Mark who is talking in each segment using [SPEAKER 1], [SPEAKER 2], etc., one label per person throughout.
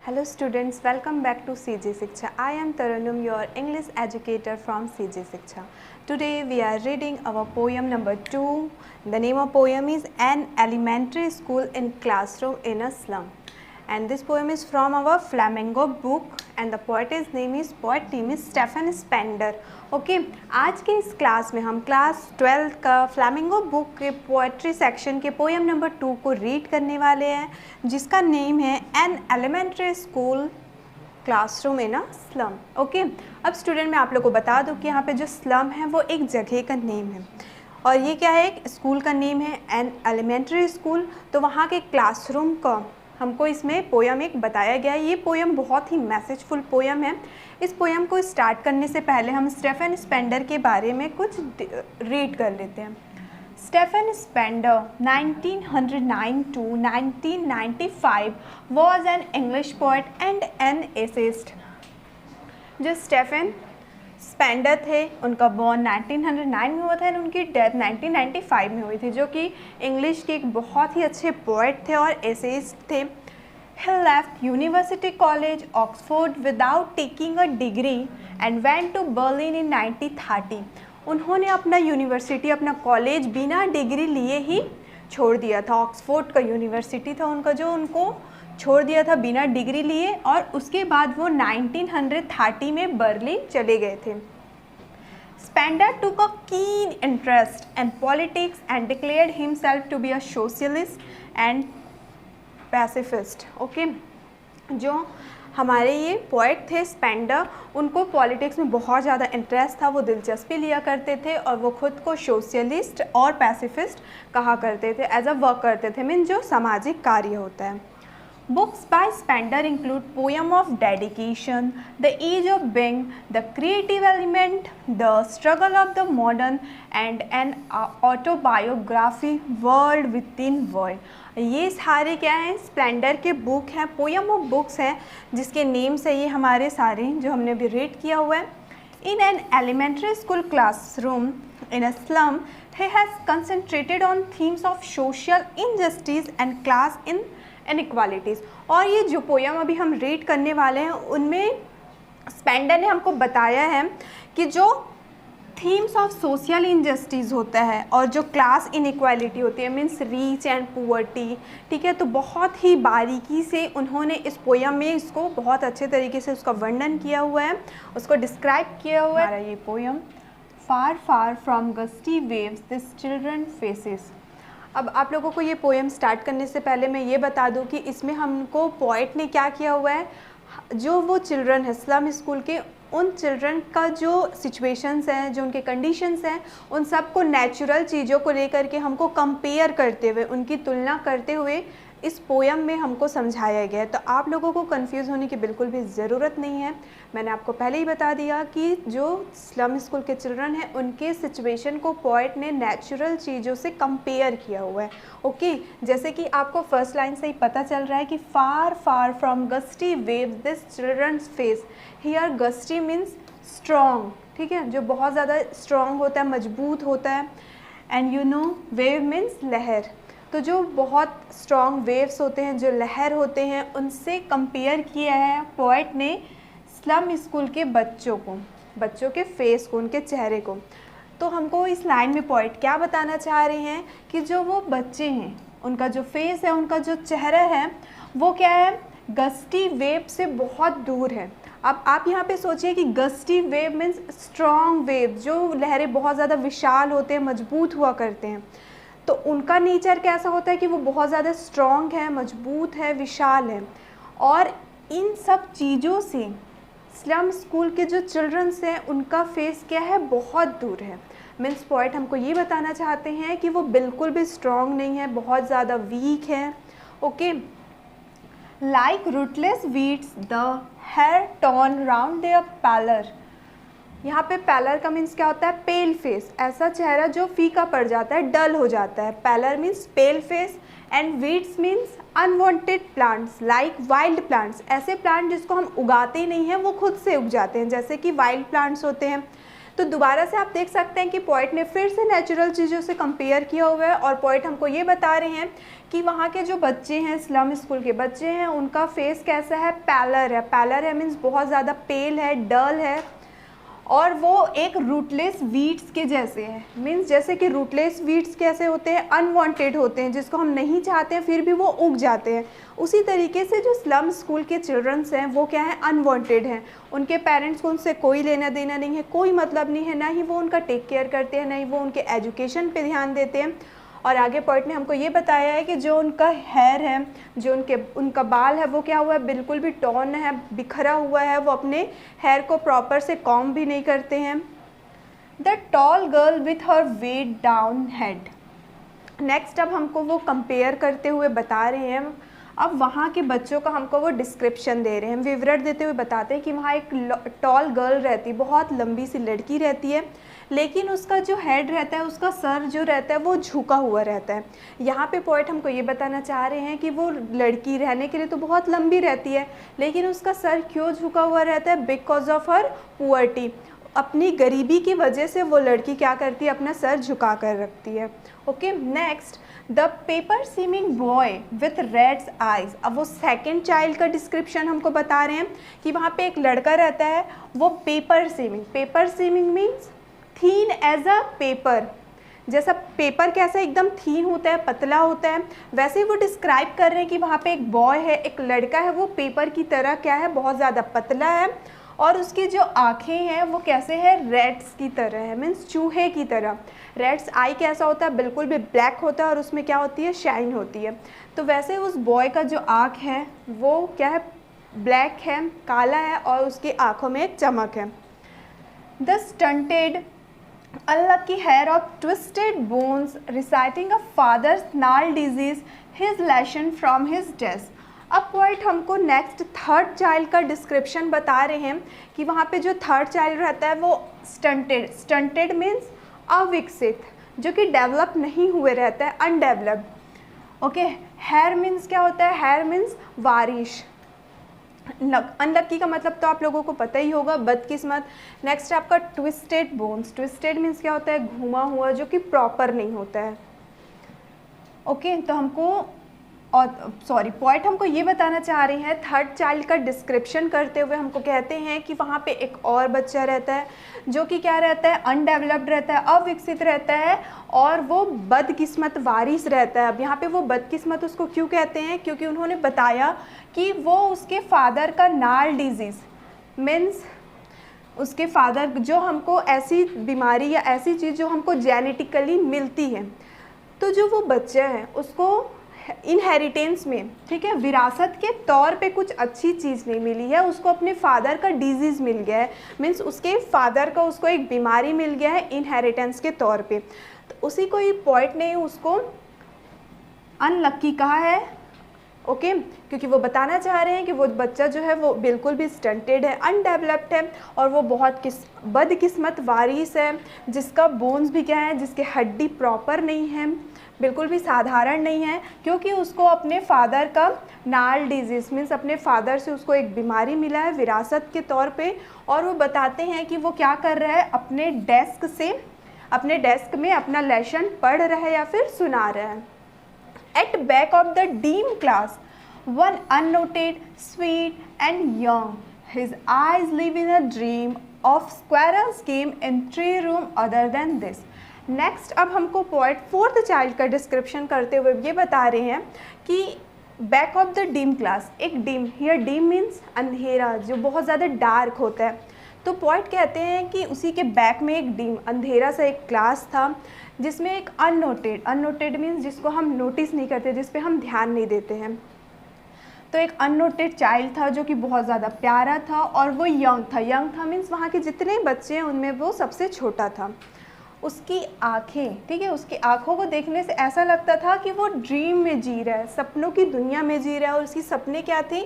[SPEAKER 1] Hello students, welcome back to CG Shiksha. I am Taranum, your English educator from CG Shiksha. Today we are reading our poem number 2. The name of poem is An Elementary School in Classroom in a Slum. And this poem is from our Flamingo book and the poet name is Stephen Spender. Okay आज के इस class में हम class 12 का Flamingo book के poetry section के poem number 2 को read करने वाले हैं जिसका नेम है an elementary school classroom in a slum. Okay अब स्टूडेंट मैं आप लोग को बता दूं कि यहाँ पे जो स्लम है वो एक जगह का नेम है और ये क्या है, एक स्कूल का नेम है एन एलिमेंट्री स्कूल। तो वहाँ के क्लासरूम का हमको इसमें पोयम एक बताया गया है। ये पोयम बहुत ही मैसेजफुल पोयम है। इस पोयम को स्टार्ट करने से पहले हम स्टेफन स्पेंडर के बारे में कुछ रीड कर लेते हैं। Stephen Spender 1909 to 1995 was an English poet and an essayist। जो स्टेफन स्पेंडर थे उनका बॉर्न 1909 में हुआ था और उनकी डेथ 1995 में हुई थी, जो कि इंग्लिश के एक बहुत ही अच्छे पोएट थे और एसेइस्ट थे। He left University College, Oxford without taking a degree and went to Berlin in 1930। उन्होंने अपना यूनिवर्सिटी, अपना कॉलेज बिना डिग्री लिए ही छोड़ दिया था। ऑक्सफोर्ड का यूनिवर्सिटी था उनका जो उनको छोड़ दिया था बिना डिग्री लिए, और उसके बाद वो 1930 में बर्लिन चले गए थे। Spender took a keen interest in politics and declared himself to be a socialist and pacifist। Okay जो हमारे ये पोएट थे स्पेंडर, उनको पॉलिटिक्स में बहुत ज़्यादा इंटरेस्ट था, वो दिलचस्पी लिया करते थे और वो खुद को सोशलिस्ट और पैसिफिस्ट कहा करते थे, एज अ वर्क करते थे, मीन जो सामाजिक कार्य होता है। Books by Spender include Poem of Dedication, The Age of Being, The Creative Element, The Struggle of the Modern and an Autobiography, World Within World। ये सारे क्या हैं, स्प्लेंडर के बुक हैं, पोएम ऑफ बुक्स हैं, जिसके नेम से ये हमारे सारे जो हमने अभी रीड किया हुआ है। In an elementary school classroom in a slum, he has concentrated on themes of social injustice and class inequalities। और ये जो पोएम अभी हम रीड करने वाले हैं उनमें स्पेंडर ने हमको बताया है कि जो थीम्स ऑफ सोशल इनजस्टिस होता है और जो क्लास इनइक्वालिटी होती है, मीन्स रीच एंड पुअर्टी, ठीक है, तो बहुत ही बारीकी से उन्होंने इस पोएम में इसको बहुत अच्छे तरीके से उसका वर्णन किया हुआ है, उसको डिस्क्राइब किया हुआ है। ये poem far far from gusty waves this children faces. अब आप लोगों को ये पोएम स्टार्ट करने से पहले मैं ये बता दूं कि इसमें हमको पोएट ने क्या किया हुआ है, जो वो चिल्ड्रन है स्लम स्कूल के, उन चिल्ड्रन का जो सिचुएशंस हैं, जो उनके कंडीशंस हैं, उन सब को नेचुरल चीज़ों को लेकर के हमको कंपेयर करते हुए, उनकी तुलना करते हुए इस पोएम में हमको समझाया गया है। तो आप लोगों को कंफ्यूज होने की बिल्कुल भी ज़रूरत नहीं है। मैंने आपको पहले ही बता दिया कि जो स्लम स्कूल के चिल्ड्रन हैं उनके सिचुएशन को पोएट ने नेचुरल चीज़ों से कंपेयर किया हुआ है। ओके, जैसे कि आपको फर्स्ट लाइन से ही पता चल रहा है कि far far from gusty waves this children's face. Here gusty means strong, ठीक है, जो बहुत ज़्यादा स्ट्रॉन्ग होता है, मजबूत होता है, and you know wave means लहर। तो जो बहुत स्ट्रॉन्ग वेव्स होते हैं, जो लहर होते हैं, उनसे कंपेयर किया है पोएट ने स्लम स्कूल के बच्चों को, बच्चों के फेस को, उनके चेहरे को। तो हमको इस लाइन में पोएट क्या बताना चाह रहे हैं कि जो वो बच्चे हैं उनका जो फेस है, उनका जो चेहरा है, वो क्या है, गस्टी वेव से बहुत दूर है। अब आप यहाँ पे सोचिए कि gusty wave means strong wave, जो लहरें बहुत ज़्यादा विशाल होते हैं, मजबूत हुआ करते हैं। तो उनका नेचर कैसा होता है कि वो बहुत ज़्यादा स्ट्रॉन्ग है, मजबूत है, विशाल है। और इन सब चीज़ों से स्लम स्कूल के जो चिल्ड्रंस हैं उनका फेस क्या है, बहुत दूर है। मीन्स पॉइंट हमको ये बताना चाहते हैं कि वो बिल्कुल भी स्ट्रॉन्ग नहीं है, बहुत ज़्यादा वीक है। Okay, like rootless weeds the hair torn round their pallor. यहाँ पे पैलर का मीन्स क्या होता है, पेल फेस, ऐसा चेहरा जो फीका पड़ जाता है, डल हो जाता है। Pallor means pale face and weeds means unwanted plants like wild plants, ऐसे प्लांट जिसको हम उगाते ही नहीं हैं, वो खुद से उग जाते हैं, जैसे कि वाइल्ड प्लांट्स होते हैं। तो दोबारा से आप देख सकते हैं कि पोइट ने फिर से नेचुरल चीज़ों से कंपेयर किया हुआ है और पोइट हमको ये बता रहे हैं कि वहाँ के जो बच्चे हैं, स्लम स्कूल के बच्चे हैं, उनका फेस कैसा है, पैलर है। पैलर है मीन्स बहुत ज़्यादा पेल है, डल है, और वो एक रूटलेस वीड्स के जैसे हैं। मीन्स जैसे कि रूटलेस वीड्स कैसे होते हैं, अनवांटेड होते हैं, जिसको हम नहीं चाहते हैं फिर भी वो उग जाते हैं। उसी तरीके से जो स्लम स्कूल के चिल्ड्रंस हैं वो क्या है, अनवांटेड हैं। उनके पेरेंट्स को उनसे कोई लेना देना नहीं है, कोई मतलब नहीं है, ना ही वो उनका टेक केयर करते हैं, ना ही वो उनके एजुकेशन पे ध्यान देते हैं। और आगे पॉइंट ने हमको ये बताया है कि जो उनका हेयर है, जो उनका बाल है, वो क्या हुआ है, बिल्कुल भी टॉर्न है, बिखरा हुआ है। वो अपने हेयर को प्रॉपर से कॉम्ब भी नहीं करते हैं। The tall girl with her weighed down head. Next अब हमको वो कंपेयर करते हुए बता रहे हैं। अब वहाँ के बच्चों का हमको वो डिस्क्रिप्शन दे रहे हैं, विवरण देते हुए बताते हैं कि वहाँ एक टॉल गर्ल रहती है, बहुत लंबी सी लड़की रहती है, लेकिन उसका जो हेड रहता है, उसका सर जो रहता है वो झुका हुआ रहता है। यहाँ पे पोइट हमको ये बताना चाह रहे हैं कि वो लड़की रहने के लिए तो बहुत लंबी रहती है, लेकिन उसका सर क्यों झुका हुआ रहता है, बिकॉज ऑफ हर पुअर्टी। अपनी गरीबी की वजह से वो लड़की क्या करती है, अपना सर झुका कर रखती है। Okay, next the paper seeming boy with rat's eyes. अब वो सेकेंड चाइल्ड का डिस्क्रिप्शन हमको बता रहे हैं कि वहाँ पे एक लड़का रहता है, वो paper seeming means thin as a paper. जैसा पेपर कैसा एकदम थीन होता है, पतला होता है, वैसे ही वो डिस्क्राइब कर रहे हैं कि वहाँ पे एक बॉय है, एक लड़का है, वो पेपर की तरह क्या है, बहुत ज़्यादा पतला है, और उसकी जो आँखें हैं वो कैसे है, रेड्स की तरह है, मीन्स चूहे की तरह। रेड्स आई कैसा होता है, बिल्कुल भी ब्लैक होता है, और उसमें क्या होती है, शाइन होती है। तो वैसे उस बॉय का जो आँख है वो क्या है, ब्लैक है, काला है, और उसकी आँखों में एक चमक है। The stunted unlucky hair of twisted bones reciting a father's gnarled disease his lesson from his death। अब पॉइंट हमको नेक्स्ट थर्ड चाइल्ड का डिस्क्रिप्शन बता रहे हैं कि वहाँ पे जो थर्ड चाइल्ड रहता है वो स्टंटेड मीन्स अविकसित, जो कि डेवलप नहीं हुए रहता है, अनडेवलप्ड। ओके, हेयर मीन्स क्या होता है, हेयर मीन्स वारिश। अनलक्की का मतलब तो आप लोगों को पता ही होगा, बदकिस्मत। नेक्स्ट आपका ट्विस्टेड बोन्स। ट्विस्टेड मीन्स क्या होता है, घुमा हुआ, जो कि प्रॉपर नहीं होता है। ओके, तो हमको पॉइंट हमको ये बताना चाह रही हैं, थर्ड चाइल्ड का डिस्क्रिप्शन करते हुए हमको कहते हैं कि वहाँ पे एक और बच्चा रहता है जो कि क्या रहता है, अनडेवलप्ड रहता है, अविकसित रहता है, और वो बदकिस्मत वारिस रहता है। अब यहाँ पे वो बदकिस्मत उसको क्यों कहते हैं, क्योंकि उन्होंने बताया कि वो उसके फादर का नाल डिजीज़ मीन्स उसके फादर, जो हमको ऐसी बीमारी या ऐसी चीज़ जो हमको जेनेटिकली मिलती है, तो जो वो बच्चा है उसको इनहेरिटेंस में, ठीक है, विरासत के तौर पे कुछ अच्छी चीज़ नहीं मिली है, उसको अपने फादर का डिजीज़ मिल गया है, मीन्स उसके फादर का उसको एक बीमारी मिल गया है इनहेरिटेंस के तौर पे। तो उसी को ही पॉइंट ने उसको अनलक्की कहा है। ओके, क्योंकि वो बताना चाह रहे हैं कि वो बच्चा जो है वो बिल्कुल भी स्टंटेड है, अनडेवलप्ड है, और वो बहुत बदकिस्मत वारिस है, जिसका बोन्स भी क्या है, जिसके हड्डी प्रॉपर नहीं है, बिल्कुल भी साधारण नहीं है, क्योंकि उसको अपने फादर का नाल डिजीज़ मीन्स अपने फादर से उसको एक बीमारी मिला है विरासत के तौर पे। और वो बताते हैं कि वो क्या कर रहा है, अपने डेस्क में अपना लेसन पढ़ रहा है या फिर सुना रहा है। At back of the Dean class, one unnoted, sweet and young, his eyes live in a dream of squirrels game in tree room other than this। Next अब हमको पॉइंट फोर्थ चाइल्ड का डिस्क्रिप्शन करते हुए ये बता रहे हैं कि back of the dim class, एक डीम, हियर डीम मीन्स अंधेरा, जो बहुत ज़्यादा डार्क होता है। तो पॉइंट कहते हैं कि उसी के बैक में एक डीम, अंधेरा सा एक क्लास था, जिसमें एक अननोटेड मीन्स जिसको हम नोटिस नहीं करते, जिस पे हम ध्यान नहीं देते हैं। तो एक अननोटेड चाइल्ड था जो कि बहुत ज़्यादा प्यारा था, और वो यंग था मीन्स वहाँ के जितने बच्चे हैं उनमें वो सबसे छोटा था। उसकी आँखें, ठीक है, उसकी आँखों को देखने से ऐसा लगता था कि वो ड्रीम में जी रहा है, सपनों की दुनिया में जी रहा है। और उसकी सपने क्या थी,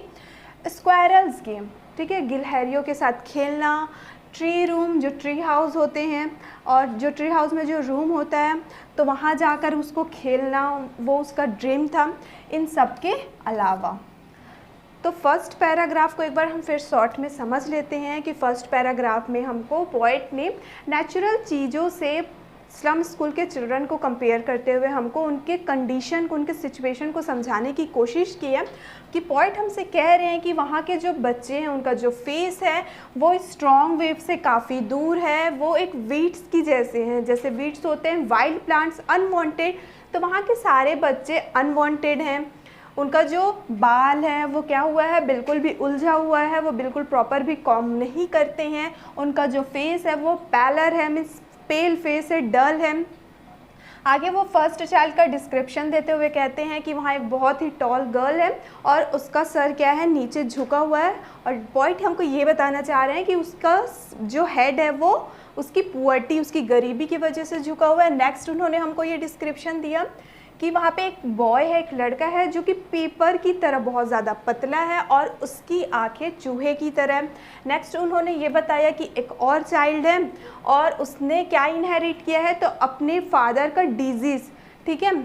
[SPEAKER 1] स्क्वायरल्स गेम, ठीक है, गिलहरियों के साथ खेलना, ट्री रूम, जो ट्री हाउस होते हैं, और जो ट्री हाउस में जो रूम होता है तो वहाँ जाकर उसको खेलना, वो उसका ड्रीम था। इन सब के अलावा तो फर्स्ट पैराग्राफ को एक बार हम फिर शॉर्ट में समझ लेते हैं कि फर्स्ट पैराग्राफ में हमको पोएट ने नेचुरल चीज़ों से स्लम स्कूल के चिल्ड्रन को कंपेयर करते हुए हमको उनके कंडीशन को, उनके सिचुएशन को समझाने की कोशिश की है कि पोएट हमसे कह रहे हैं कि वहाँ के जो बच्चे हैं उनका जो फेस है वो स्ट्रॉन्ग वेव से काफ़ी दूर है, वो एक वीड्स की जैसे हैं, जैसे वीड्स होते हैं वाइल्ड प्लांट्स अनवांटेड, तो वहाँ के सारे बच्चे अनवांटेड हैं। उनका जो बाल है वो क्या हुआ है, बिल्कुल भी उलझा हुआ है, वो बिल्कुल प्रॉपर भी कॉम्ब नहीं करते हैं। उनका जो फेस है वो पैलर है, मीन्स पेल फेस है, डल है। आगे वो फर्स्ट चाइल्ड का डिस्क्रिप्शन देते हुए कहते हैं कि वहाँ एक बहुत ही टॉल गर्ल है और उसका सर क्या है, नीचे झुका हुआ है, और पोएट हमको ये बताना चाह रहे हैं कि उसका जो हेड है वो उसकी पुअर्टी, उसकी गरीबी की वजह से झुका हुआ है। नेक्स्ट उन्होंने हमको ये डिस्क्रिप्शन दिया कि वहाँ पे एक बॉय है, एक लड़का है जो कि पेपर की तरह बहुत ज़्यादा पतला है और उसकी आंखें चूहे की तरह है। नेक्स्ट उन्होंने ये बताया कि एक और चाइल्ड है और उसने क्या इनहेरिट किया है, तो अपने फादर का डिजीज़, ठीक है,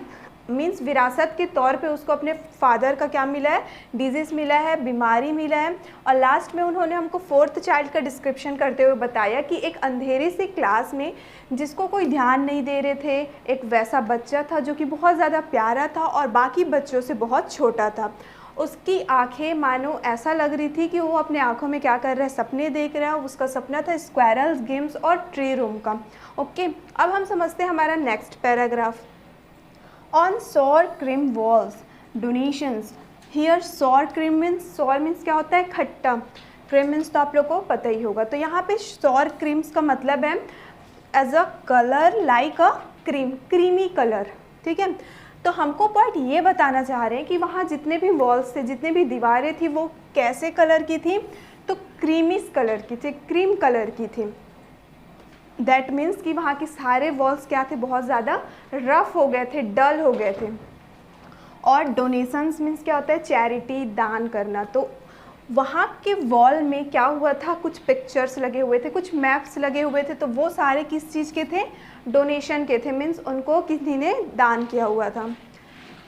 [SPEAKER 1] मीन्स विरासत के तौर पे उसको अपने फादर का क्या मिला है, डिजीज़ मिला है, बीमारी मिला है। और लास्ट में उन्होंने हमको फोर्थ चाइल्ड का डिस्क्रिप्शन करते हुए बताया कि एक अंधेरे से क्लास में जिसको कोई ध्यान नहीं दे रहे थे, एक वैसा बच्चा था जो कि बहुत ज़्यादा प्यारा था और बाकी बच्चों से बहुत छोटा था। उसकी आंखें मानो ऐसा लग रही थी कि वो अपने आंखों में क्या कर रहा है, सपने देख रहा है। उसका सपना था स्क्वायरल्स गेम्स और ट्री रूम का। ओके, अब हम समझते हैं हमारा next paragraph. On sour cream walls donations. Here sour cream means, sour means क्या होता है, खट्टा, क्रीम मीन्स तो आप लोग को पता ही होगा। तो यहाँ पे सॉर क्रीम्स का मतलब है as a colour like a cream, creamy colour, ठीक है। तो हमको पोएट ये बताना चाह रहे हैं कि वहाँ जितने भी वॉल्स थे, जितने भी दीवारें थी, वो कैसे कलर की थी, तो क्रीमिश कलर की थी, क्रीम कलर की थी। दैट मीन्स कि वहाँ के सारे वॉल्स क्या थे, बहुत ज़्यादा रफ हो गए थे, डल हो गए थे। और डोनेशंस मीन्स क्या होता है, चैरिटी, दान करना। तो वहाँ के वॉल में क्या हुआ था, कुछ पिक्चर्स लगे हुए थे, कुछ मैप्स लगे हुए थे, तो वो सारे किस चीज़ के थे, डोनेशन के थे, मीन्स उनको किसी ने दान किया हुआ था।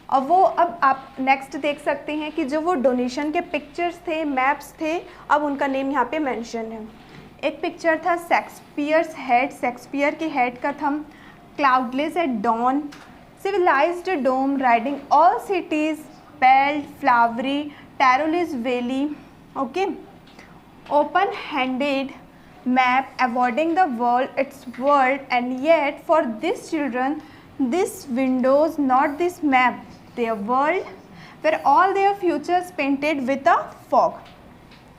[SPEAKER 1] अब वो, अब आप नेक्स्ट देख सकते हैं कि जो वो डोनेशन के पिक्चर्स थे, मैप्स थे, अब उनका नेम यहाँ पे मेंशन है। एक पिक्चर था शेक्सपियर्स हेड, शेक्सपियर के हेड का था, cloudless at dawn, civilised dome riding all cities, belt, flowery, Tyrolese valley, okay, open handed map avoiding the world its world, and yet for these children this windows not this map their world where all their futures painted with a fog।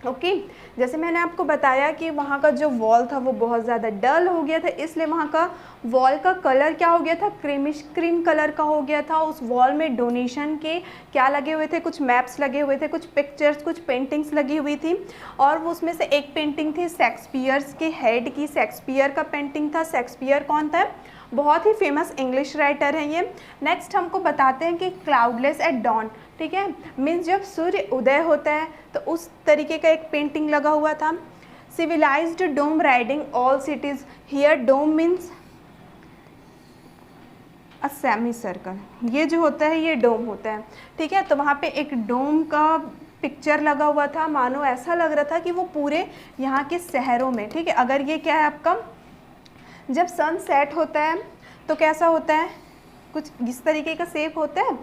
[SPEAKER 1] Okay, जैसे मैंने आपको बताया कि वहाँ का जो wall था वो बहुत ज़्यादा डल हो गया था, इसलिए वहाँ का वॉल का कलर क्या हो गया था, क्रीमिश क्रीम कलर का हो गया था। उस वॉल में डोनेशन के क्या लगे हुए थे, कुछ मैप्स लगे हुए थे, कुछ पिक्चर्स, कुछ पेंटिंग्स लगी हुई थी। और वो उसमें से एक पेंटिंग थी शेक्सपियर्स के हेड की, शेक्सपियर का पेंटिंग था। शेक्सपियर कौन था, बहुत ही फेमस इंग्लिश राइटर है ये। नेक्स्ट हमको बताते हैं कि क्लाउडलेस एट डॉन, ठीक है, मीन्स जब सूर्य उदय होता है तो उस तरीके का एक पेंटिंग लगा हुआ था। Civilised dome riding all cities, here dome means a semi circle, ये जो होता है ये डोम होता है, ठीक है। तो वहाँ पे एक डोम का पिक्चर लगा हुआ था, मानो ऐसा लग रहा था कि वो पूरे यहाँ के शहरों में, ठीक है। अगर ये क्या है आपका, जब सन सेट होता है तो कैसा होता है, कुछ इस तरीके का शेप होता है।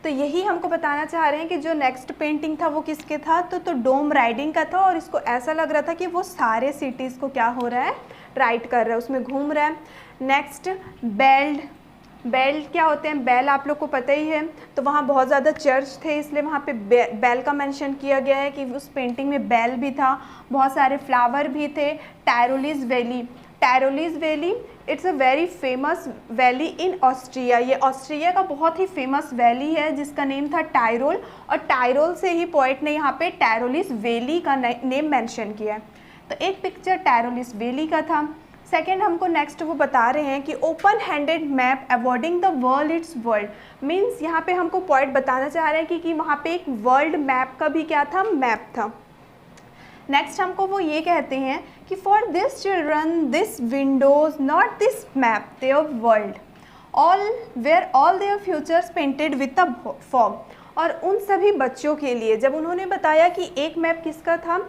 [SPEAKER 1] तो यही हमको बताना चाह रहे हैं कि जो नेक्स्ट पेंटिंग था वो किसके था, तो डोम राइडिंग का था। और इसको ऐसा लग रहा था कि वो सारे सिटीज़ को क्या हो रहा है, राइड कर रहा है, उसमें घूम रहा है। नेक्स्ट बेल्ट, बेल्ट क्या होते हैं, बैल आप लोग को पता ही है। तो वहाँ बहुत ज़्यादा चर्च थे, इसलिए वहाँ पे बैल का मेंशन किया गया है कि उस पेंटिंग में बैल भी था, बहुत सारे फ्लावर भी थे। Tyrolese valley, Tyrolese valley it's a very famous valley in Austria, ये ऑस्ट्रिया का बहुत ही फेमस वैली है जिसका नेम था टायरोल। और टायरोल से ही पोएट ने यहाँ पे टायरोलिस वैली का नेम मेंशन किया है। तो एक पिक्चर टायरोलिस वैली का था। सेकेंड हमको नेक्स्ट वो बता रहे हैं कि open handed map avoiding the world it's world, means यहाँ पे हमको पोएट बताना चाह रहे हैं कि वहाँ पे एक वर्ल्ड मैप का भी क्या था, मैप था। नेक्स्ट हमको वो ये कहते हैं कि for this children this windows not this map their world, all where all their futures painted with a fog. और उन सभी बच्चों के लिए जब उन्होंने बताया कि एक मैप किसका था,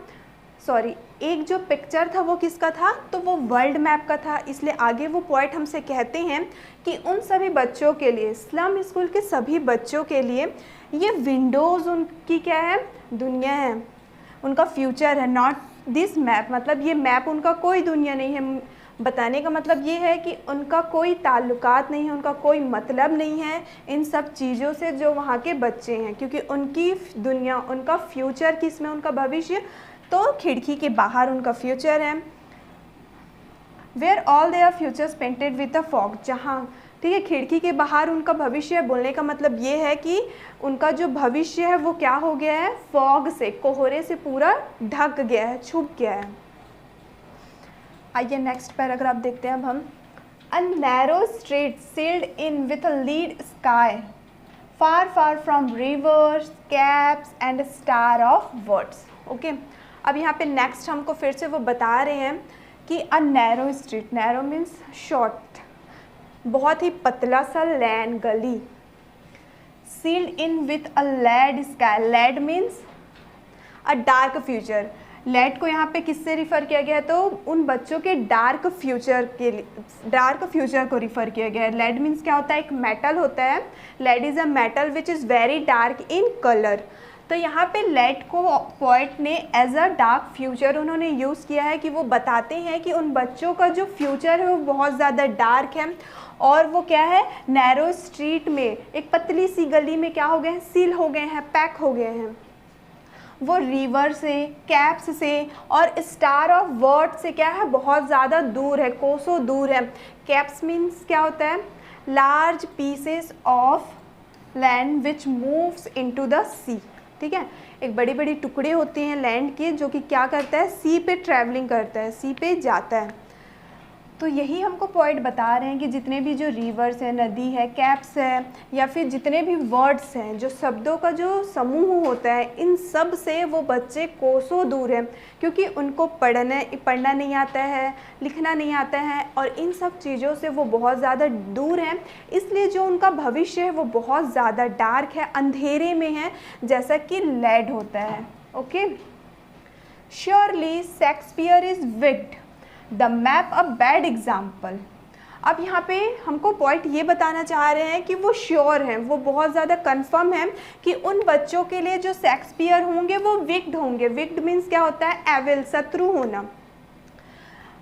[SPEAKER 1] सॉरी एक जो पिक्चर था वो किसका था, तो वो वर्ल्ड मैप का था। इसलिए आगे वो पोएट हमसे कहते हैं कि उन सभी बच्चों के लिए, स्लम स्कूल के सभी बच्चों के लिए ये विंडोज़ उनकी क्या है, दुनिया है, उनका फ्यूचर है, नॉट दिस मैप। मतलब ये मैप उनका कोई दुनिया नहीं है। बताने का मतलब ये है कि उनका कोई ताल्लुकात नहीं है, उनका कोई मतलब नहीं है इन सब चीज़ों से जो वहाँ के बच्चे हैं, क्योंकि उनकी दुनिया, उनका फ्यूचर किस में, उनका भविष्य तो खिड़की के बाहर उनका फ्यूचर है। Where all their futures painted with a fog, जहाँ ठीक है खिड़की के बाहर उनका भविष्य है। बोलने का मतलब ये है कि उनका जो भविष्य है वो क्या हो गया है, फॉग से, कोहरे से पूरा ढक गया है, छुप गया है। आइए नेक्स्ट पैराग्राफ देखते हैं अब हम। A narrow street sealed in with a lead sky far far from rivers capes and star of words. Okay, अब यहाँ पे नेक्स्ट हमको फिर से वो बता रहे हैं कि a narrow street, narrow means short, बहुत ही पतला सा लैन, गली, sealed in with a lead sky, lead means a dark future. Lead को यहाँ पे किससे रिफ़र किया गया है, तो उन बच्चों के डार्क फ्यूचर के लिए, डार्क फ्यूचर को रिफ़र किया गया है। लेड मीन्स क्या होता है, एक मेटल होता है, lead is a metal which is very dark in colour. तो यहाँ पे लेड को पोएट ने एज अ डार्क फ्यूचर उन्होंने यूज़ किया है कि वो बताते हैं कि उन बच्चों का जो फ्यूचर है वो बहुत ज़्यादा डार्क है और वो क्या है, नैरो स्ट्रीट में, एक पतली सी गली में क्या हो गए हैं, सील हो गए हैं, पैक हो गए हैं। वो रिवर से, कैप्स से और स्टार ऑफ वर्ड से क्या है, बहुत ज़्यादा दूर है, कोसों दूर है। कैप्स मीन्स क्या होता है, large pieces of land which moves into the sea. ठीक है, एक बड़ी बड़ी टुकड़े होते हैं लैंड के जो कि क्या करता है, सी पे ट्रैवलिंग करता है, सी पे जाता है। तो यही हमको पॉइंट बता रहे हैं कि जितने भी जो रिवर्स है, नदी है, कैप्स है, या फिर जितने भी वर्ड्स हैं, जो शब्दों का जो समूह होता है, इन सब से वो बच्चे कोसों दूर हैं, क्योंकि उनको पढ़ना नहीं आता है, लिखना नहीं आता है और इन सब चीज़ों से वो बहुत ज़्यादा दूर हैं। इसलिए जो उनका भविष्य है वो बहुत ज़्यादा डार्क है, अंधेरे में है, जैसा कि लेड होता है। Okay, surely Shakespeare is wicked, the map a bad example. अब यहाँ पे हमको पॉइंट ये बताना चाह रहे हैं कि वो श्योर हैं, वो बहुत ज़्यादा कंफर्म है कि उन बच्चों के लिए जो शेक्सपियर होंगे वो विक्ड होंगे। विक्ड मीन्स क्या होता है, एविल, शत्रु होना।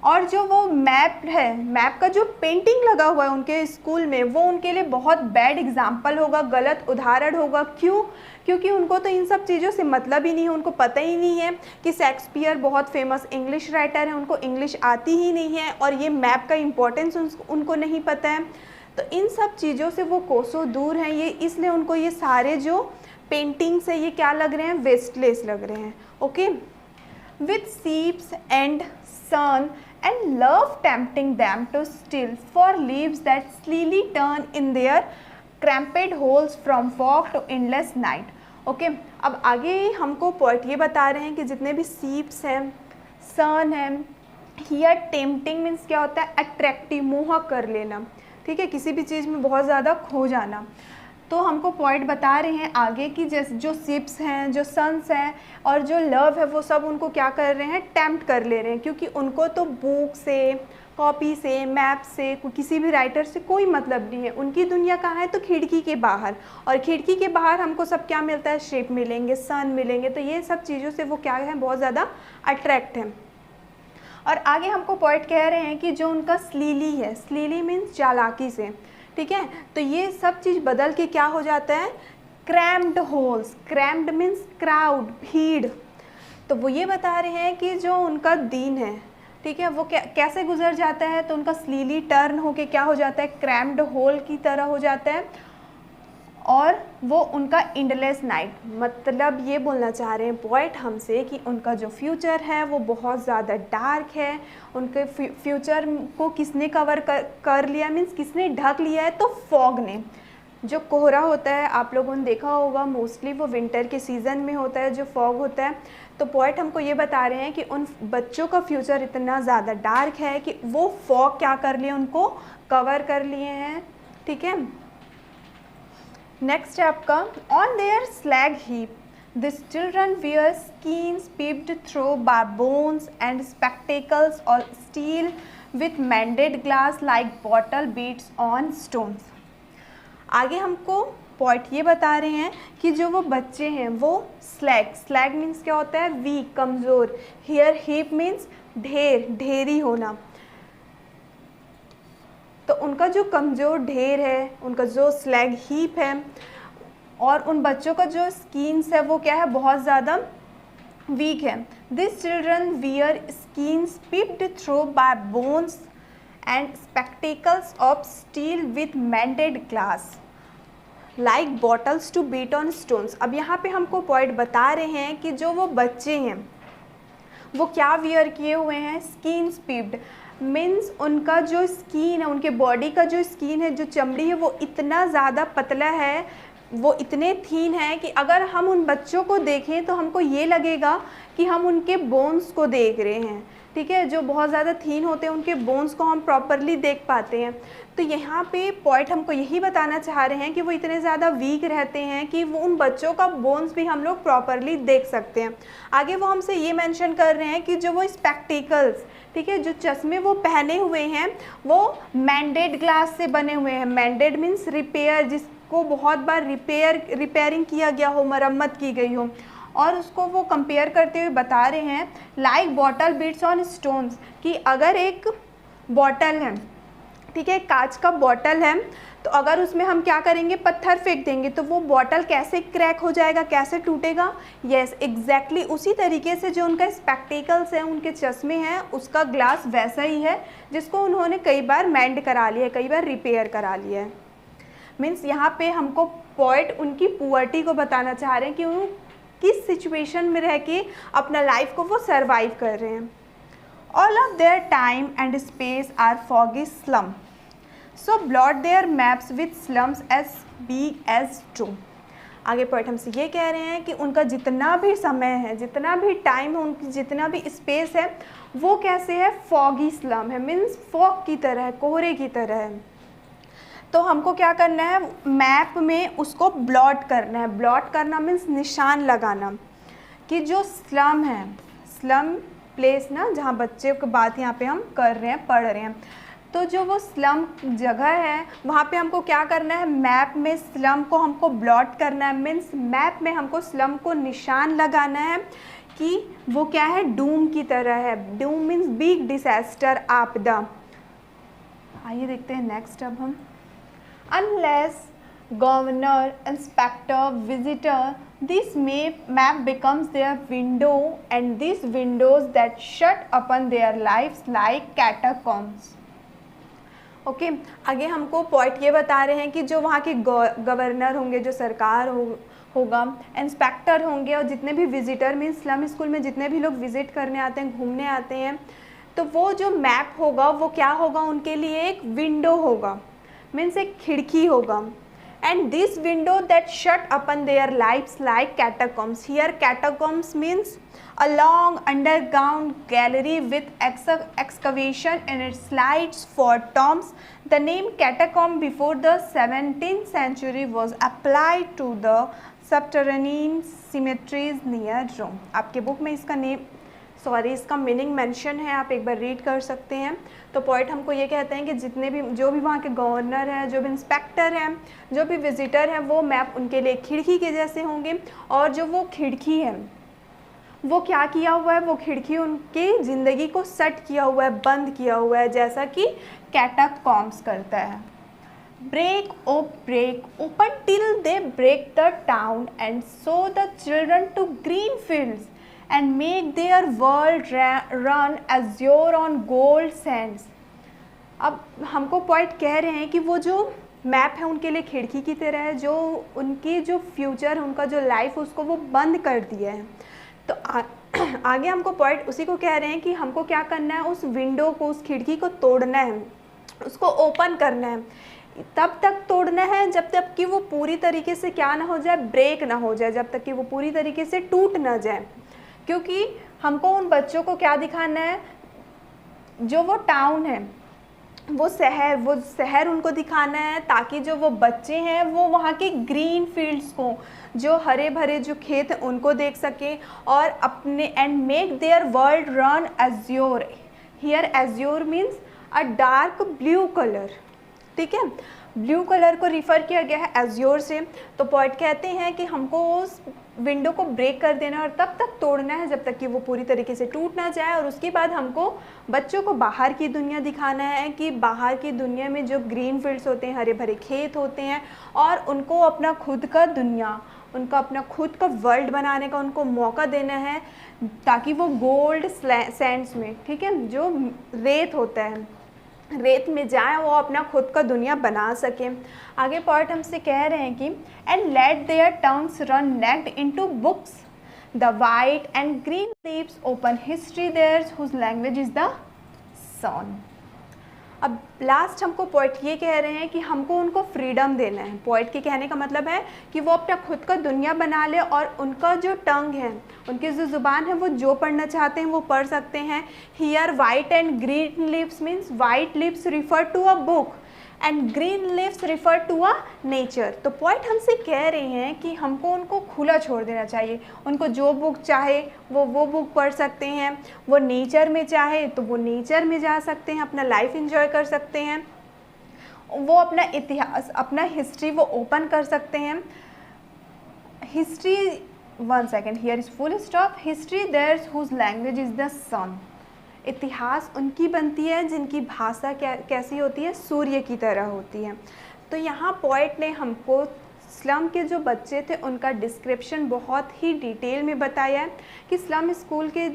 [SPEAKER 1] और जो वो मैप है, मैप का जो पेंटिंग लगा हुआ है उनके स्कूल में, वो उनके लिए बहुत बैड एग्जाम्पल होगा, गलत उदाहरण होगा। क्यों? क्योंकि उनको तो इन सब चीज़ों से मतलब ही नहीं है, उनको पता ही नहीं है कि शेक्सपियर बहुत फेमस इंग्लिश राइटर है, उनको इंग्लिश आती ही नहीं है और ये मैप का इम्पोर्टेंस उनको नहीं पता है। तो इन सब चीज़ों से वो कोसों दूर हैं, ये इसलिए उनको ये सारे जो पेंटिंग्स है ये क्या लग रहे हैं, वेस्टलेस लग रहे हैं। Okay, with ships and sun and love tempting them to steal for leaves that sleepily turn in their cramped holes from fog to endless night. Okay, अब आगे हमको पॉइंट ये बता रहे हैं कि जितने भी सीप्स हैं, सन है, हियर टेम्पटिंग मीन्स क्या होता है, अट्रैक्टिव, मोहक कर लेना। ठीक है, किसी भी चीज़ में बहुत ज़्यादा खो जाना। तो हमको पॉइंट बता रहे हैं आगे कि जैसे जो सिप्स हैं, जो सन्स हैं और जो लव है, वो सब उनको क्या कर रहे हैं, टेम्प्ट कर ले रहे हैं, क्योंकि उनको तो बुक से, कॉपी से, मैप से, किसी भी राइटर से कोई मतलब नहीं है। उनकी दुनिया कहाँ है, तो खिड़की के बाहर, और खिड़की के बाहर हमको सब क्या मिलता है, शेप मिलेंगे, सन मिलेंगे। तो ये सब चीज़ों से वो क्या है, बहुत ज़्यादा अट्रैक्ट है। और आगे हमको पॉइंट कह रहे हैं कि जो उनका स्लीली है, स्लीली मीन्स चालाकी से, ठीक है, तो ये सब चीज़ बदल के क्या हो जाता है, crammed holes. Crammed means crowd, भीड़। तो वो ये बता रहे हैं कि जो उनका दिन है, ठीक है, वो कैसे गुजर जाता है, तो उनका स्लीली टर्न होके क्या हो जाता है, क्रैम्ड होल की तरह हो जाता है, और वो उनका एंडलेस नाइट। मतलब ये बोलना चाह रहे हैं पॉइंट हमसे कि उनका जो फ्यूचर है वो बहुत ज़्यादा डार्क है। उनके फ्यूचर को किसने कवर कर लिया, मीन्स किसने ढक लिया है, तो फॉग ने। जो कोहरा होता है, आप लोगों ने देखा होगा, मोस्टली वो विंटर के सीज़न में होता है, जो फॉग होता है। तो पॉइंट हमको ये बता रहे हैं कि उन बच्चों का फ्यूचर इतना ज़्यादा डार्क है कि वो फॉग क्या कर लिए, उनको कवर कर लिए हैं। ठीक है, नेक्स्ट है आपका on their slag heap this children wear skins peeped through by bones and spectacles or steel with mended glass like bottle beads on stones। आगे हमको पॉइंट ये बता रहे हैं कि जो वो बच्चे हैं वो स्लैग मीन्स क्या होता है, वीक, कमज़ोर। हियर हीप मीन्स ढेर, ढेरी होना। तो उनका जो कमज़ोर ढेर है, उनका जो स्लैग हीप है, और उन बच्चों का जो स्किन्स है वो क्या है, बहुत ज़्यादा वीक है। This children wear skins peeped through by bones and spectacles of steel with mended glass like bottles to beat on stones. अब यहाँ पे हमको पॉइंट बता रहे हैं कि जो वो बच्चे हैं वो क्या वियर किए हुए हैं, स्किन्स पिप्ड मीन्स उनका जो स्किन है, उनके बॉडी का जो स्किन है, जो चमड़ी है, वो इतना ज़्यादा पतला है, वो इतने थीन है कि अगर हम उन बच्चों को देखें तो हमको ये लगेगा कि हम उनके बोन्स को देख रहे हैं। ठीक है, जो बहुत ज़्यादा थीन होते हैं उनके बोन्स को हम प्रॉपरली देख पाते हैं। तो यहाँ पे पॉइंट हमको यही बताना चाह रहे हैं कि वो इतने ज़्यादा वीक रहते हैं कि वो उन बच्चों का बोन्स भी हम लोग प्रॉपरली देख सकते हैं। आगे वो हमसे ये मेंशन कर रहे हैं कि जो वो स्पेक्टिकल्स, ठीक है, जो चश्मे वो पहने हुए हैं वो मेंडेड ग्लास से बने हुए हैं। मेंडेड मीन्स रिपेयर, जिसको बहुत बार रिपेयरिंग किया गया हो, मरम्मत की गई हो, और उसको वो कंपेयर करते हुए बता रहे हैं like bottle bits on stones, कि अगर एक बॉटल है, ठीक है, कांच का बॉटल है, तो अगर उसमें हम क्या करेंगे, पत्थर फेंक देंगे तो वो बॉटल कैसे क्रैक हो जाएगा, कैसे टूटेगा। यस, एग्जैक्टली उसी तरीके से जो उनका स्पेक्टिकल्स है, उनके चश्मे हैं, उसका ग्लास वैसा ही है जिसको उन्होंने कई बार मेंड करा लिया है, कई बार रिपेयर करा लिया है। मीन्स यहाँ पे हमको पॉइंट उनकी पुअर्टी को बताना चाह रहे हैं कि वो किस सिचुएशन में रह के अपना लाइफ को वो सर्वाइव कर रहे हैं। All of their time and space are foggy slum, so blot their maps with slums as big as true. आगे पॉइंट हमसे ये कह रहे हैं कि उनका जितना भी समय है, जितना भी टाइम है, उनकी जितना भी स्पेस है, वो कैसे है, फॉगी स्लम है, मीन्स फॉग की तरह है, कोहरे की तरह है। तो हमको क्या करना है, मैप में उसको ब्लॉट करना है। ब्लॉट करना मीन्स निशान लगाना, कि जो स्लम है, स्लम प्लेस ना, जहाँ बच्चे की बात यहाँ पे हम कर रहे हैं, पढ़ रहे हैं, तो जो वो स्लम जगह है वहाँ पे हमको क्या करना है, मैप में स्लम को हमको ब्लॉट करना है। मीन्स मैप में हमको स्लम को निशान लगाना है कि वो क्या है, डूम की तरह है। डूम मीन्स बिग डिसास्टर, आपदा। आइए देखते हैं नेक्स्ट। अब हम unless governor, inspector, visitor, this map becomes their window and these windows that shut upon their lives like catacombs। Okay, आगे हमको पॉइंट ये बता रहे हैं कि जो वहाँ के गवर्नर होंगे, जो सरकार होगा, इंस्पेक्टर होंगे, और जितने भी विजिटर मीन्स स्लम स्कूल में जितने भी लोग विजिट करने आते हैं, घूमने आते हैं, तो वो जो मैप होगा वो क्या होगा, उनके लिए एक विंडो होगा, मीन्स एक खिड़की होगा। And this window that shut upon their lives like catacombs. Here catacombs means a long underground gallery with excavation in its slides for tombs. The name catacomb before the 17th century was applied to the subterranean cemeteries near Rome। आपके book में इसका meaning mention है, आप एक बार read कर सकते हैं। तो पॉइंट हमको ये कहते हैं कि जितने भी जो भी वहाँ के गवर्नर हैं, जो भी इंस्पेक्टर हैं, जो भी विजिटर हैं, वो मैप उनके लिए खिड़की के जैसे होंगे। और जो वो खिड़की है वो क्या किया हुआ है, वो खिड़की उनकी ज़िंदगी को सट किया हुआ है, बंद किया हुआ है, जैसा कि कैटाकॉम्स करता है। Break open till they break the town and show the children to green fields and make their world run azure on gold sands। अब हमको पॉइंट कह रहे हैं कि वो जो मैप है उनके लिए खिड़की की तरह है, जो उनकी जो फ्यूचर, उनका जो लाइफ, उसको वो बंद कर दिया है। तो आगे हमको पॉइंट उसी को कह रहे हैं कि हमको क्या करना है, उस विंडो को, उस खिड़की को तोड़ना है, उसको ओपन करना है। तब तक तोड़ना है जब तक कि वो पूरी तरीके से क्या ना हो जाए, ब्रेक ना हो जाए, जब तक कि वो पूरी तरीके से टूट ना जाए। क्योंकि हमको उन बच्चों को क्या दिखाना है, जो वो टाउन है, वो शहर उनको दिखाना है, ताकि जो वो बच्चे हैं वो वहाँ के ग्रीन फील्ड्स को, जो हरे भरे जो खेत हैं उनको देख सकें, और अपने and make their world run azure. Here azure means a dark blue colour, ठीक है, ब्लू कलर को रिफ़र किया गया है एज्योर से। तो पोएट कहते हैं कि हमको उस विंडो को ब्रेक कर देना है और तब तक तोड़ना है जब तक कि वो पूरी तरीके से टूट ना जाए, और उसके बाद हमको बच्चों को बाहर की दुनिया दिखाना है कि बाहर की दुनिया में जो ग्रीन फील्ड्स होते हैं, हरे भरे खेत होते हैं, और उनको अपना खुद का दुनिया, उनका अपना खुद का वर्ल्ड बनाने का उनको मौका देना है, ताकि वो गोल्ड सैंड्स में, ठीक है, जो रेत होता है, रेत में जाए, वो अपना खुद का दुनिया बना सकें। आगे पॉइंट हमसे कह रहे हैं कि and let their tongues run naked into books, the white and green leaves open history theirs whose language is the sun. अब लास्ट हमको पोइट ये कह रहे हैं कि हमको उनको फ्रीडम देना है। पोइट के कहने का मतलब है कि वो अपना खुद का दुनिया बना ले, और उनका जो टंग है, उनकी जो ज़ुबान है, वो जो पढ़ना चाहते हैं वो पढ़ सकते हैं। Here white and green leaves means white leaves refer to a book and green leaves refer to a nature. तो पॉइंट हमसे कह रहे हैं कि हमको उनको खुला छोड़ देना चाहिए, उनको जो बुक चाहे वो बुक पढ़ सकते हैं, वो नेचर में चाहे तो वो नेचर में जा सकते हैं, अपना लाइफ एंजॉय कर सकते हैं, वो अपना इतिहास, अपना हिस्ट्री वो ओपन कर सकते हैं। History, one second, here is full stop, history theirs whose language is the sun. इतिहास उनकी बनती है जिनकी भाषा कैसी होती है, सूर्य की तरह होती है। तो यहाँ पोएट ने हमको स्लम के जो बच्चे थे उनका डिस्क्रिप्शन बहुत ही डिटेल में बताया है कि स्लम स्कूल के,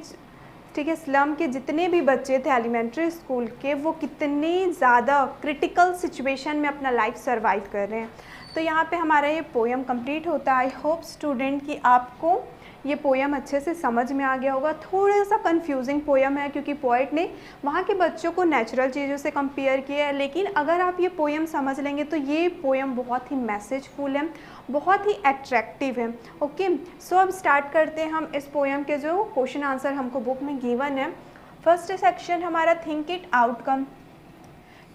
[SPEAKER 1] ठीक है, स्लम के जितने भी बच्चे थे एलिमेंट्री स्कूल के, वो कितनी ज़्यादा क्रिटिकल सिचुएशन में अपना लाइफ सर्वाइव कर रहे हैं। तो यहाँ पे हमारा ये पोएम कंप्लीट होता है। आई होप स्टूडेंट कि आपको ये पोएम अच्छे से समझ में आ गया होगा। थोड़ा सा कंफ्यूजिंग पोएम है क्योंकि पोएट ने वहाँ के बच्चों को नेचुरल चीज़ों से कंपेयर किया है, लेकिन अगर आप ये पोएम समझ लेंगे तो ये पोएम बहुत ही मैसेजफुल है, बहुत ही अट्रैक्टिव है। ओके, सो अब स्टार्ट करते हैं हम इस पोएम के जो क्वेश्चन आंसर हमको बुक में गिवन है। फर्स्ट सेक्शन हमारा think it outcome,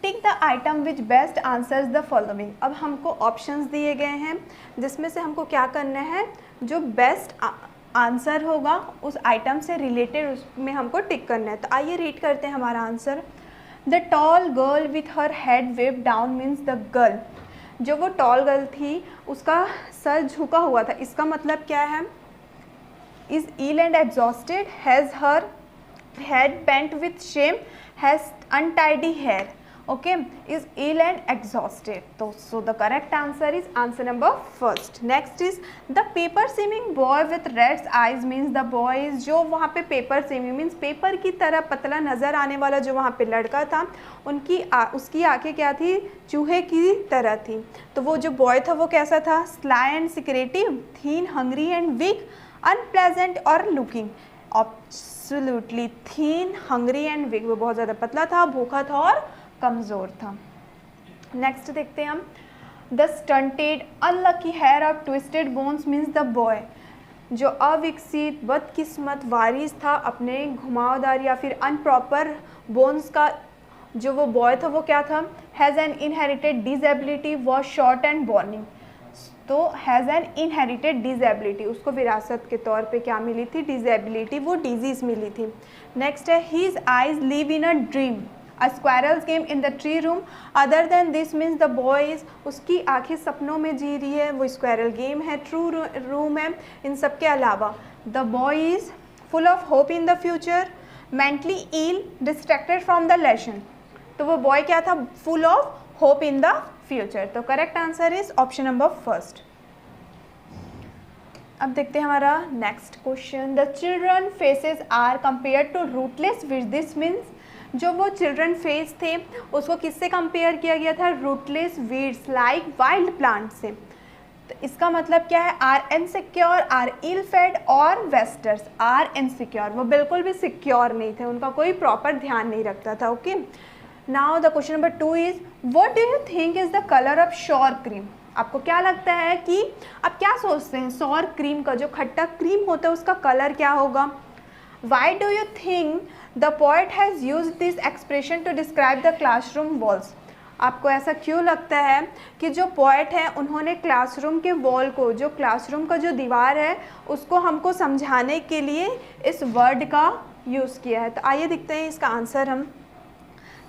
[SPEAKER 1] tick the item which best answers the following. अब हमको ऑप्शंस दिए गए हैं जिसमें से हमको क्या करना है, जो बेस्ट आंसर होगा उस आइटम से रिलेटेड उसमें हमको टिक करना है। तो आइए रीड करते हैं हमारा answer. The tall girl with her head wave down means the girl, जो वो टॉल गर्ल थी उसका सर झुका हुआ था, इसका मतलब क्या है, is ill and exhausted, has her head bent with shame, has untidy hair. Okay, is ill and exhausted. तो so the correct answer is answer number first. Next is the paper swimming boy with red eyes means the boy is, जो वहाँ पे paper swimming means paper की तरह पतला नज़र आने वाला जो वहाँ पे लड़का था, उसकी आंखें क्या थी, चूहे की तरह थी। तो वो जो बॉय था वो कैसा था, sly and secretive, thin, hungry and weak, unpleasant और looking. Absolutely thin, hungry and weak, वो बहुत ज़्यादा पतला था, भूखा था और कमज़ोर था। नेक्स्ट देखते हैं हम, the stunted unlucky heir of twisted bones means the boy, जो अविकसित बदकिस्मत वारिस था अपने घुमावदार या फिर अनप्रॉपर बोन्स का, जो वो बॉय था वो क्या था, has an inherited disability, was short and burning. तो हैज़ एन इनहेरिटेड डिसेबिलिटी, उसको विरासत के तौर पे क्या मिली थी, डिसेबिलिटी, वो डिजीज़ मिली थी। नेक्स्ट है his eyes live in a dream, A squirrel's game in the tree room. Other than this means the boy is, उसकी आँखें सपनों में जी रही है, वो स्क्वायरल गेम है, ट्रू रूम है, इन सब के अलावा the boy is full of hope in the future, mentally ill, distracted from the lesson. तो वो बॉय क्या था, full of hope in the future। तो correct answer is option number first. अब देखते हैं हमारा next question, the children faces are compare to rootless which, this means जो वो चिल्ड्रन फेस थे उसको किससे कंपेयर किया गया था, rootless weeds like wild plant से। तो इसका मतलब क्या है, are insecure, are ill fed और वेस्टर्स आर इनसिक्योर, वो बिल्कुल भी सिक्योर नहीं थे, उनका कोई प्रॉपर ध्यान नहीं रखता था। Okay, now the question number 2 is what do you think is the colour of sure cream. आपको क्या लगता है कि आप क्या सोचते हैं, सॉर क्रीम का जो खट्टा क्रीम होता है उसका कलर क्या होगा। Why do you think the poet has used this expression to describe the classroom walls? आपको ऐसा क्यों लगता है कि जो पोएट है उन्होंने क्लासरूम के वॉल को, जो क्लासरूम का जो दीवार है, उसको हमको समझाने के लिए इस वर्ड का यूज़ किया है? तो आइए देखते हैं इसका आंसर हम।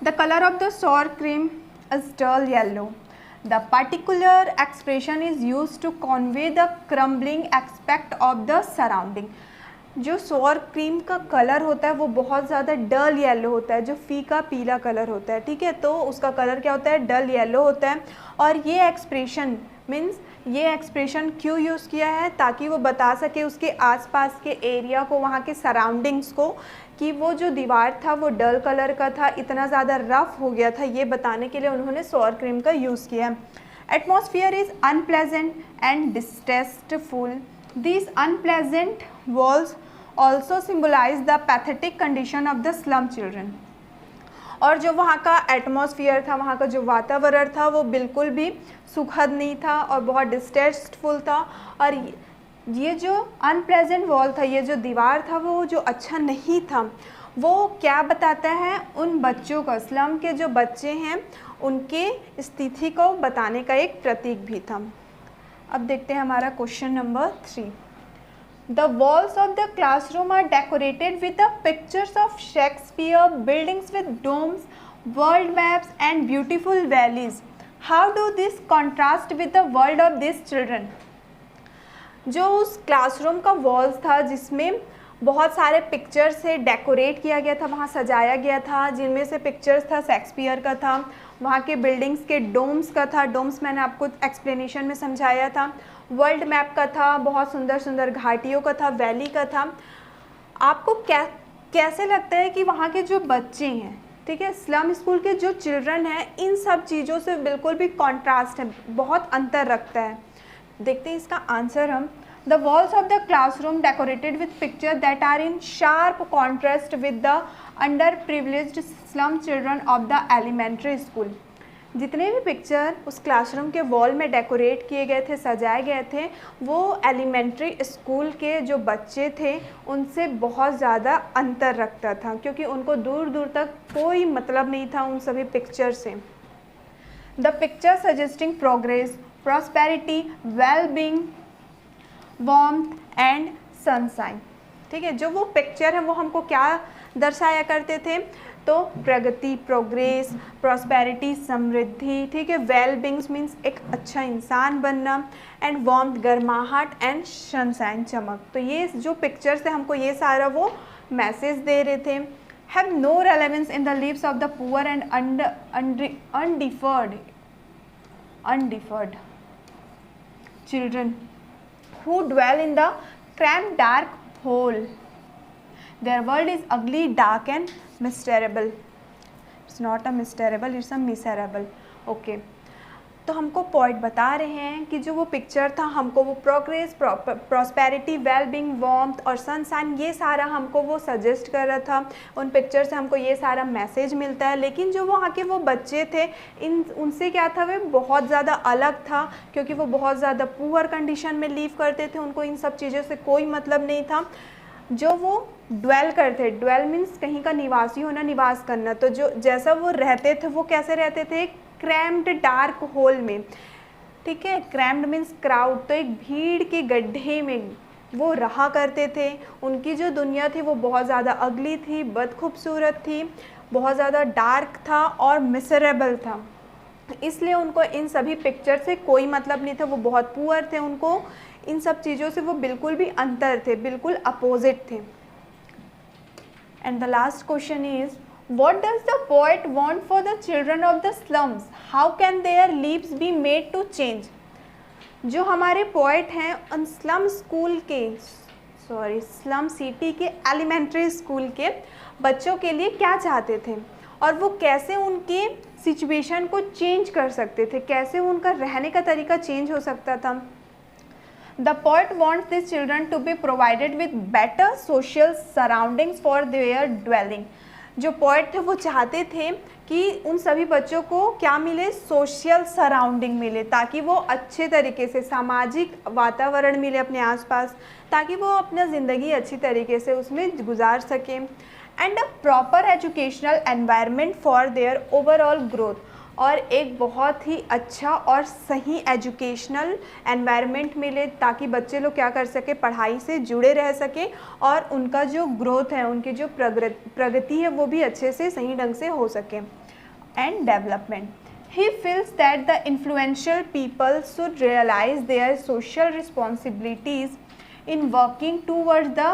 [SPEAKER 1] The colour of the sour cream is dull yellow. The particular expression is used to convey the crumbling aspect of the surrounding. जो सोर क्रीम का कलर होता है वो बहुत ज़्यादा डल येलो होता है, जो फीका पीला कलर होता है, ठीक है, तो उसका कलर क्या होता है, डल येलो होता है। और ये एक्सप्रेशन मीन्स ये एक्सप्रेशन क्यों यूज़ किया है, ताकि वो बता सके उसके आसपास के एरिया को, वहाँ के सराउंडिंग्स को, कि वो जो दीवार था वो डल कलर का था, इतना ज़्यादा रफ हो गया था, ये बताने के लिए उन्होंने सोर क्रीम का यूज़ किया। Atmosphere is unpleasant and distasteful. These unpleasant walls also symbolize the pathetic condition of the slum children. और जो वहाँ का एटमॉस्फियर था, वहाँ का जो वातावरण था, वो बिल्कुल भी सुखद नहीं था और बहुत डिस्टेस्टफुल था। और ये जो अनप्लेजेंट वॉल था, ये जो दीवार था, वो जो अच्छा नहीं था, वो क्या बताता है, उन बच्चों का, स्लम के जो बच्चे हैं उनके स्थिति को बताने का एक प्रतीक भी था। अब देखते हैं हमारा question number 3. The walls of the classroom are decorated with the pictures of Shakespeare, buildings with domes, world maps and beautiful valleys. How do this contrast with the world of this children? जो उस classroom का walls था जिसमें बहुत सारे pictures से decorate किया गया था, वहाँ सजाया गया था, जिनमें से पिक्चर्स था शेक्सपियर का था, वहाँ के बिल्डिंग्स के डोम्स का था, डोम्स मैंने आपको एक्सप्लेनेशन में समझाया था, वर्ल्ड मैप का था, बहुत सुंदर सुंदर घाटियों का था, वैली का था। आपको कैसे लगता है कि वहाँ के जो बच्चे हैं, ठीक है, स्लम स्कूल के जो चिल्ड्रन हैं, इन सब चीज़ों से बिल्कुल भी कॉन्ट्रास्ट है, बहुत अंतर रखता है? देखते हैं इसका आंसर हम। The walls of the classroom decorated with pictures that are in sharp contrast with the underprivileged slum children of the elementary school. जितने भी पिक्चर उस क्लासरूम के वॉल में डेकोरेट किए गए थे, सजाए गए थे, वो एलिमेंट्री स्कूल के जो बच्चे थे उनसे बहुत ज़्यादा अंतर रखता था, क्योंकि उनको दूर दूर तक कोई मतलब नहीं था उन सभी पिक्चर से। The picture suggesting progress, prosperity, wellbeing, warmth and sunshine, ठीक है, जो वो पिक्चर है वो हमको क्या दर्शाया करते थे, तो प्रगति, प्रोग्रेस, प्रॉस्पेरिटी, समृद्धि, ठीक है, वेलबींग्स मीन्स एक अच्छा इंसान बनना, एंड वार्मथ, गर्माहट, एंड सनशाइन, चमक। तो ये जो पिक्चर्स थे हमको ये सारा वो मैसेज दे रहे थे। Have no relevance in the lives of the poor and underfed children who dwell in the cramped dark hole. Their world is ugly, dark and miserable. It's not a miserable, it's a miserable. Okay. तो हमको point बता रहे हैं कि जो वो picture था हमको वो प्रोग्रेस, प्रॉस्पेरिटी, वेलबींग, वार्मथ और सनशाइन, ये सारा हमको वो सजेस्ट कर रहा था। उन पिक्चर से हमको ये सारा मैसेज मिलता है। लेकिन जो वहाँ के वो बच्चे थे, उनसे क्या था, वे बहुत ज़्यादा अलग था, क्योंकि वो बहुत ज़्यादा पुअर कंडीशन में लीव करते थे, उनको इन सब चीज़ों से कोई मतलब नहीं था। जो वो ड्वेल करते, ड्वेल मीन्स कहीं का निवासी होना, निवास करना, तो जो जैसा वो रहते थे वो कैसे रहते थे, क्रैम्ड डार्क होल में, ठीक है, क्रैम्ड मीन्स क्राउड, तो एक भीड़ के गड्ढे में वो रहा करते थे। उनकी जो दुनिया थी वो बहुत ज़्यादा अगली थी, बदखूबसूरत थी, बहुत ज़्यादा डार्क था और मिसरेबल था, इसलिए उनको इन सभी पिक्चर से कोई मतलब नहीं था। वो बहुत पुअर थे, उनको इन सब चीज़ों से वो बिल्कुल भी अंतर थे, बिल्कुल अपोजिट थे। And the last question is, what does the poet want for the children of the slums? How can their lives be made to change? जो हमारे पोएट हैं उन स्लम सिटी के एलिमेंट्री स्कूल के बच्चों के लिए क्या चाहते थे और वो कैसे उनके सिचुएशन को चेंज कर सकते थे, कैसे उनका रहने का तरीका चेंज हो सकता था। The poet wants these children to be provided with better social surroundings for their dwelling. जो पोएट थे वो चाहते थे कि उन सभी बच्चों को क्या मिले, सोशल सराउंडिंग मिले, ताकि वो अच्छे तरीके से सामाजिक वातावरण मिले अपने आसपास, ताकि वो अपना ज़िंदगी अच्छी तरीके से उसमें गुजार सकें। And a proper educational environment for their overall growth, और एक बहुत ही अच्छा और सही एजुकेशनल एनवायरनमेंट मिले ताकि बच्चे लोग क्या कर सके, पढ़ाई से जुड़े रह सके और उनका जो ग्रोथ है, उनकी जो प्रगति है वो भी अच्छे से सही ढंग से हो सके। And development, he feels that the influential people should realize their social responsibilities in working towards the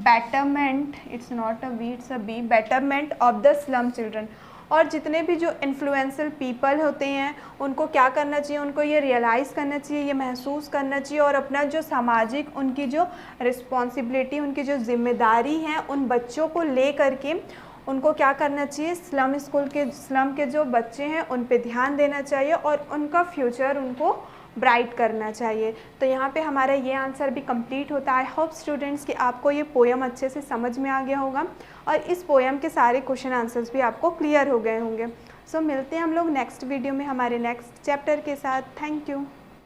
[SPEAKER 1] betterment, it's not a V, it's a B, betterment of the slum children। और जितने भी जो इन्फ्लुएंशियल पीपल होते हैं उनको क्या करना चाहिए, उनको ये रियलाइज़ करना चाहिए, ये महसूस करना चाहिए और अपना जो सामाजिक उनकी जो रिस्पॉन्सिबिलिटी, उनकी जो जिम्मेदारी है उन बच्चों को ले करके उनको क्या करना चाहिए, स्लम के जो बच्चे हैं उन पे ध्यान देना चाहिए और उनका फ्यूचर उनको ब्राइट करना चाहिए। तो यहाँ पे हमारा ये आंसर भी कंप्लीट होता है। आई होप स्टूडेंट्स कि आपको ये पोएम अच्छे से समझ में आ गया होगा और इस पोएम के सारे क्वेश्चन आंसर्स भी आपको क्लियर हो गए होंगे। सो मिलते हैं हम लोग नेक्स्ट वीडियो में हमारे नेक्स्ट चैप्टर के साथ। Thank you.